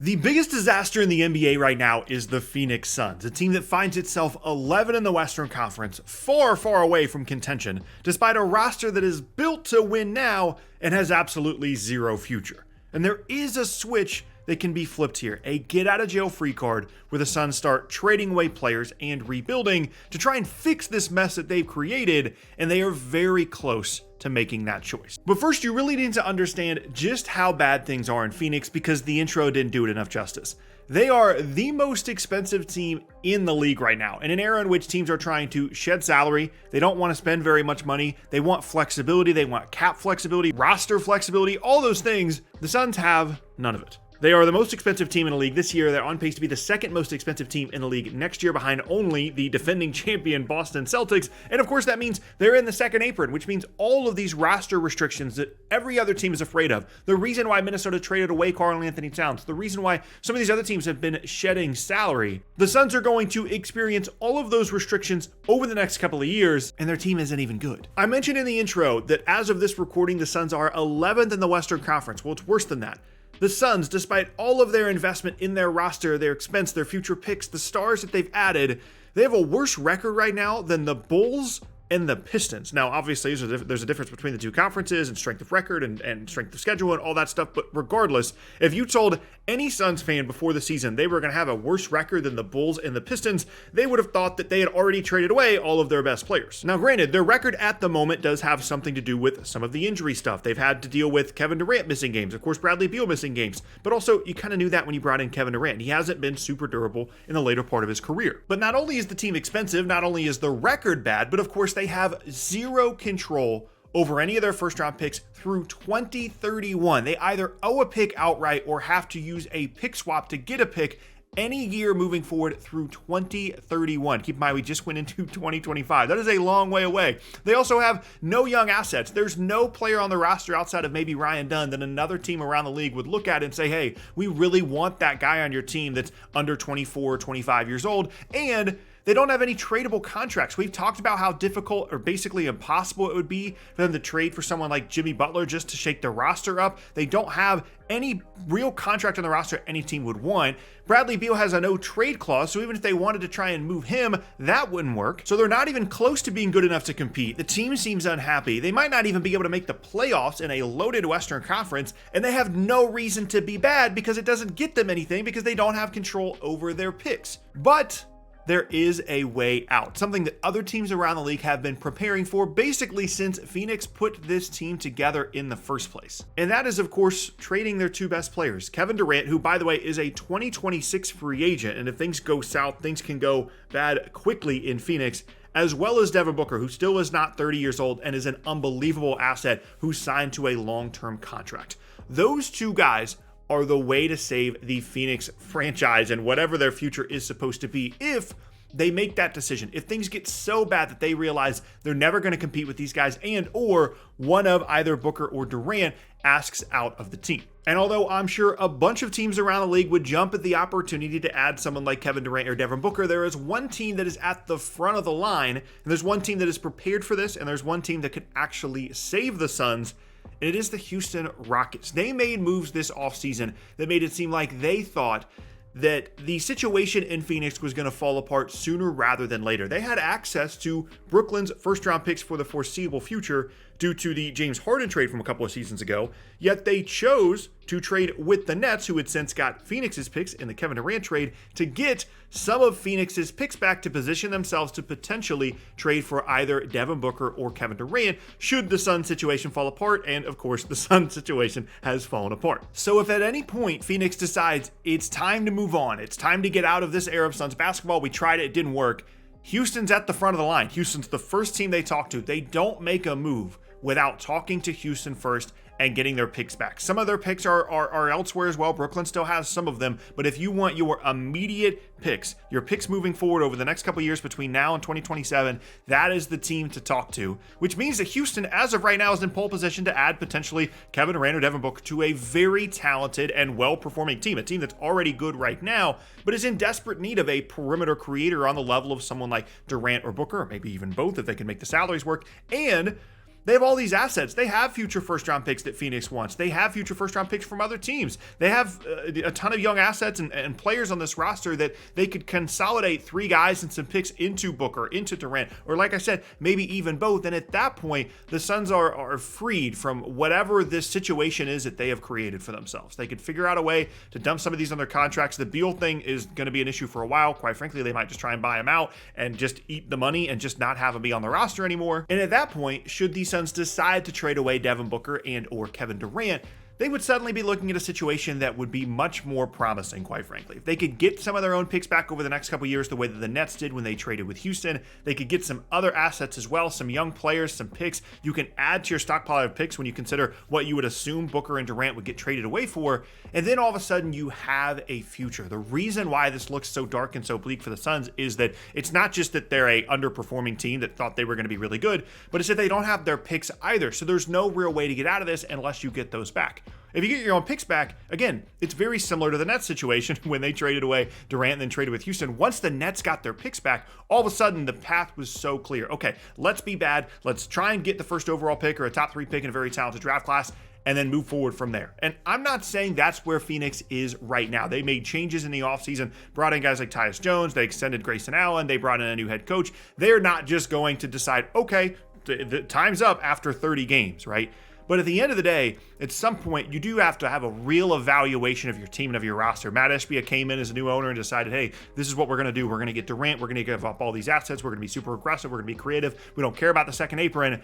The biggest disaster in the NBA right now is the Phoenix Suns, a team that finds itself 11 in the Western Conference, far, far away from contention, despite a roster that is built to win now and has absolutely zero future. And there is a switch that can be flipped here, a get-out-of-jail-free card where the Suns start trading away players and rebuilding to try and fix this mess that they've created, and they are very close to making that choice. But first, you really need to understand just how bad things are in Phoenix because the intro didn't do it enough justice. They are the most expensive team in the league right now, in an era in which teams are trying to shed salary. They don't want to spend very much money. They want flexibility. They want cap flexibility, roster flexibility, all those things. The Suns have none of it. They are the most expensive team in the league this year. They're on pace to be the second most expensive team in the league next year, behind only the defending champion Boston Celtics. And of course, that means they're in the second apron, which means all of these roster restrictions that every other team is afraid of. The reason why Minnesota traded away Karl-Anthony Towns, the reason why some of these other teams have been shedding salary. The Suns are going to experience all of those restrictions over the next couple of years, and their team isn't even good. I mentioned in the intro that as of this recording, the Suns are 11th in the Western Conference. Well, it's worse than that. The Suns, despite all of their investment in their roster, their expense, their future picks, the stars that they've added, they have a worse record right now than the Bulls and the Pistons. Now, obviously, there's a difference between the two conferences and strength of record and strength of schedule and all that stuff. But regardless, if you told any Suns fan before the season they were going to have a worse record than the Bulls and the Pistons, they would have thought that they had already traded away all of their best players. Now, granted, their record at the moment does have something to do with some of the injury stuff. They've had to deal with Kevin Durant missing games, of course, Bradley Beal missing games. But also, you kind of knew that when you brought in Kevin Durant. He hasn't been super durable in the later part of his career. But not only is the team expensive, not only is the record bad, but of course, they have zero control over any of their first round picks through 2031. They either owe a pick outright or have to use a pick swap to get a pick any year moving forward through 2031. Keep in mind, we just went into 2025. That is a long way away. They also have no young assets. There's no player on the roster outside of maybe Ryan Dunn that another team around the league would look at and say, hey, we really want that guy on your team that's under 24, 25 years old. And they don't have any tradable contracts. We've talked about how difficult or basically impossible it would be for them to trade for someone like Jimmy Butler just to shake the roster up. They don't have any real contract on the roster any team would want. Bradley Beal has a no trade clause, so even if they wanted to try and move him, that wouldn't work. So they're not even close to being good enough to compete. The team seems unhappy. They might not even be able to make the playoffs in a loaded Western Conference, and they have no reason to be bad because it doesn't get them anything because they don't have control over their picks. But there is a way out, something that other teams around the league have been preparing for basically since Phoenix put this team together in the first place. And that is, of course, trading their two best players. Kevin Durant, who, by the way, is a 2026 free agent, and if things go south, things can go bad quickly in Phoenix, as well as Devin Booker, who still is not 30 years old and is an unbelievable asset who signed to a long-term contract. Those two guys are the way to save the Phoenix franchise and whatever their future is supposed to be if they make that decision. If things get so bad that they realize they're never going to compete with these guys and or one of either Booker or Durant asks out of the team. And although I'm sure a bunch of teams around the league would jump at the opportunity to add someone like Kevin Durant or Devin Booker, there is one team that is at the front of the line, and there's one team that is prepared for this, and there's one team that could actually save the Suns, and it is the Houston Rockets. They made moves this offseason that made it seem like they thought that the situation in Phoenix was going to fall apart sooner rather than later. They had access to Brooklyn's first-round picks for the foreseeable future due to the James Harden trade from a couple of seasons ago, yet they chose to trade with the Nets, who had since got Phoenix's picks in the Kevin Durant trade, to get some of Phoenix's picks back to position themselves to potentially trade for either Devin Booker or Kevin Durant should the Suns situation fall apart, and of course the Suns situation has fallen apart. So if at any point Phoenix decides it's time to move on, it's time to get out of this era of Suns basketball, we tried it didn't work, Houston's at the front of the line. Houston's the first team they talk to. They don't make a move without talking to Houston first and getting their picks back. Some of their picks are elsewhere as well. Brooklyn still has some of them, but if you want your immediate picks, your picks moving forward over the next couple of years between now and 2027, that is the team to talk to, which means that Houston, as of right now, is in pole position to add potentially Kevin Durant or Devin Booker to a very talented and well-performing team, a team that's already good right now, but is in desperate need of a perimeter creator on the level of someone like Durant or Booker, or maybe even both if they can make the salaries work, and They have all these assets. They have future first-round picks that Phoenix wants. They have future first-round picks from other teams. They have a ton of young assets and players on this roster that they could consolidate 3 guys and some picks into Booker, into Durant, or like I said, maybe even both. And at that point, the Suns are freed from whatever this situation is that they have created for themselves. They could figure out a way to dump some of these on their contracts. The Beal thing is going to be an issue for a while. Quite frankly, they might just try and buy him out and just eat the money and just not have him be on the roster anymore. And at that point, should the Suns decide to trade away Devin Booker and or Kevin Durant, they would suddenly be looking at a situation that would be much more promising, quite frankly. If they could get some of their own picks back over the next couple years, the way that the Nets did when they traded with Houston, they could get some other assets as well, some young players, some picks. You can add to your stockpile of picks when you consider what you would assume Booker and Durant would get traded away for, and then all of a sudden you have a future. The reason why this looks so dark and so bleak for the Suns is that it's not just that they're a underperforming team that thought they were going to be really good, but it's that they don't have their picks either. So there's no real way to get out of this unless you get those back. If you get your own picks back, again, it's very similar to the Nets situation when they traded away Durant and then traded with Houston. Once the Nets got their picks back, all of a sudden the path was so clear. Okay, let's be bad. Let's try and get the first overall pick or a top 3 pick in a very talented draft class and then move forward from there. And I'm not saying that's where Phoenix is right now. They made changes in the offseason, brought in guys like Tyus Jones, they extended Grayson Allen, they brought in a new head coach. They're not just going to decide, okay, the time's up after 30 games, right? But at the end of the day, at some point, you do have to have a real evaluation of your team and of your roster. Matt Ishbia came in as a new owner and decided, hey, this is what we're going to do. We're going to get Durant. We're going to give up all these assets. We're going to be super aggressive. We're going to be creative. We don't care about the second apron.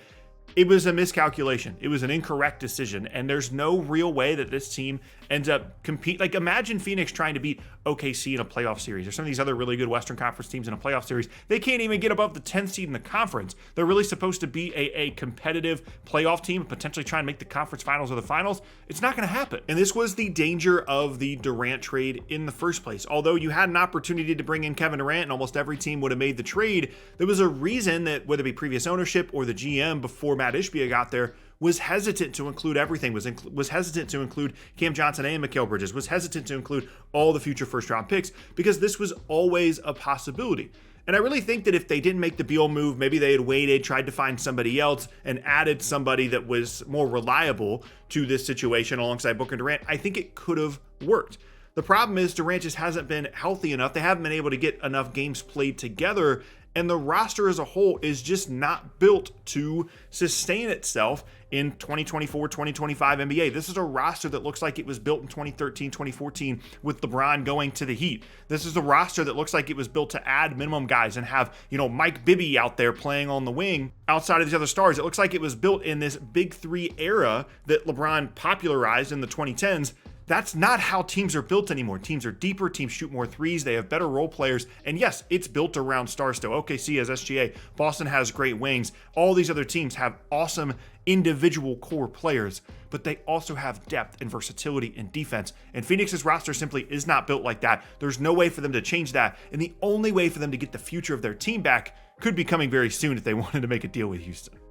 It was a miscalculation. It was an incorrect decision. And there's no real way that this team ends up compete. Like, imagine Phoenix trying to beat OKC in a playoff series or some of these other really good Western Conference teams in a playoff series. They can't even get above the 10th seed in the conference. They're really supposed to be a competitive playoff team, potentially try and make the conference finals or the finals. It's not going to happen. And this was the danger of the Durant trade in the first place. Although you had an opportunity to bring in Kevin Durant and almost every team would have made the trade, there was a reason that whether it be previous ownership or the GM before Matt Ishbia got there was hesitant to include everything, was hesitant to include Cam Johnson and Mikal Bridges, was hesitant to include all the future first-round picks because this was always a possibility. And I really think that if they didn't make the Beal move, maybe they had waited, tried to find somebody else, and added somebody that was more reliable to this situation alongside Booker and Durant, I think it could have worked. The problem is Durant just hasn't been healthy enough. They haven't been able to get enough games played together, and the roster as a whole is just not built to sustain itself in 2024-2025 NBA. This is a roster that looks like it was built in 2013-2014 with LeBron going to the Heat. This is a roster that looks like it was built to add minimum guys and have, Mike Bibby out there playing on the wing outside of these other stars. It looks like it was built in this Big Three era that LeBron popularized in the 2010s. That's not how teams are built anymore. Teams are deeper, teams shoot more threes, they have better role players, and yes, it's built around stars still. OKC has SGA, Boston has great wings, all these other teams have awesome individual core players, but they also have depth and versatility in defense, and Phoenix's roster simply is not built like that. There's no way for them to change that, and the only way for them to get the future of their team back could be coming very soon if they wanted to make a deal with Houston.